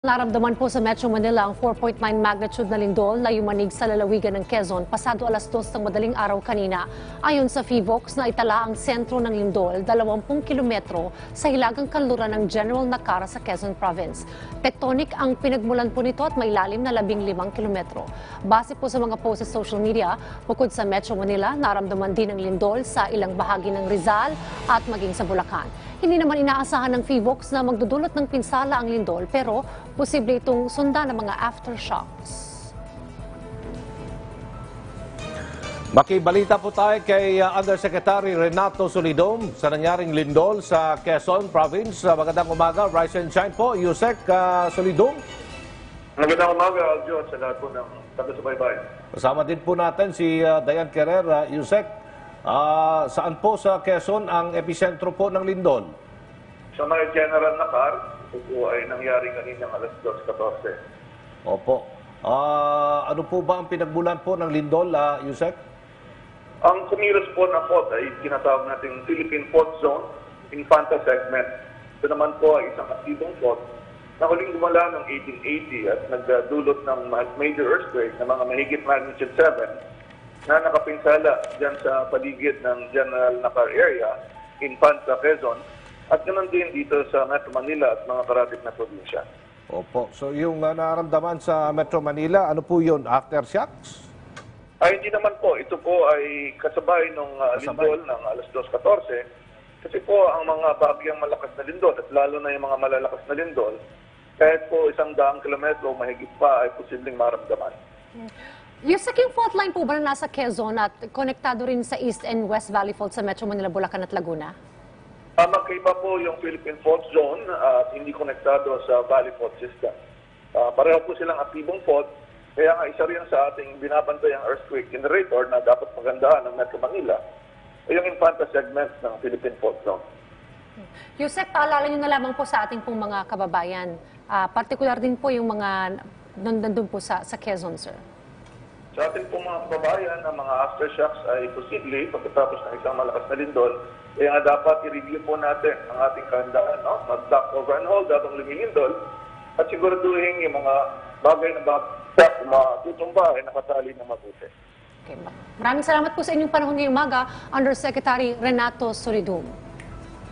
Naramdaman po sa Metro Manila ang 4.9 magnitude na lindol na yumanig sa lalawigan ng Quezon pasado alas 2 ng madaling araw kanina. Ayon sa PHIVOLCS na itala ang sentro ng lindol 20 kilometro sa hilagang kanluran ng General Nakara sa Quezon Province. Tectonic ang pinagmulan po nito at may lalim na 15 kilometro. Base po sa mga posts sa social media, bukod sa Metro Manila, naramdaman din ang lindol sa ilang bahagi ng Rizal at maging sa Bulacan. Hindi naman inaasahan ng PHIVOLCS na magdudulot ng pinsala ang lindol pero posible itong sundan ng mga aftershocks. Makibalita po tayo kay Undersecretary Renato Solidom sa nangyaring lindol sa Quezon Province. Magandang umaga, rise and shine po, Yusek Solidom. Magandang umaga, Aljo, sa lahat po ng taga-subaybay. Kasama din po natin si Diane Querer, Yusek. Saan po sa Quezon ang epicentro po ng lindol? Sa may General Nakar, ito po ay nangyari kaninang alas 2:14. Opo. Ano po ba ang pinagmulan po ng lindol, Yusek? Ang kumilos po na fault ay tinatawag nating Philippine Fault Zone, Infanta Segment. Ito naman po ay isang aktibong fault na huling gumala noong 1880 at nagdulot ng major earthquake na mga mahigit magnitude 7 na nakapinsala dyan sa paligid ng General Nakar area, Infanta, Quezon, at ganoon din dito sa Metro Manila at mga karatig na probinsya. Opo. So yung nararamdaman sa Metro Manila, ano po yun? Aftershocks? Ay, hindi naman po. Ito po ay kasabay ng lindol ng alas 2:14. Kasi po ang mga bagyang malakas na lindol at lalo na yung mga malalakas na lindol, kahit po 100 kilometro mahigit pa ay posibleng maramdaman. Yusek, yung fault line po ba na nasa Quezon at konektado rin sa East and West Valley Fault sa Metro Manila, Bulacan at Laguna? Magkaiba po yung Philippine Fault Zone at hindi konektado sa Valley Fault System. Pareho po silang aktibong fault, kaya nga isa rin sa ating binabantayang earthquake generator na dapat magandaan ng Metro Manila ay yung Infanta segment ng Philippine Fault Zone. Yusek, paalala nyo na lamang po sa ating pong mga kababayan. Partikular din po yung mga nandun po sa Quezon, sir. Sa ating pong mga kababayan, ang mga aftershocks ay posible pagkatapos ng isang malakas na lindol. Kaya nga dapat i-review po natin ang ating kahandaan, no? Mag-block over and hold habang lumilindol at siguraduhin yung mga bagay na bakit matutumba ay nakatali na mabuti. Okay. Maraming salamat po sa inyong panahon ngayong umaga, Undersecretary Renato Solidom.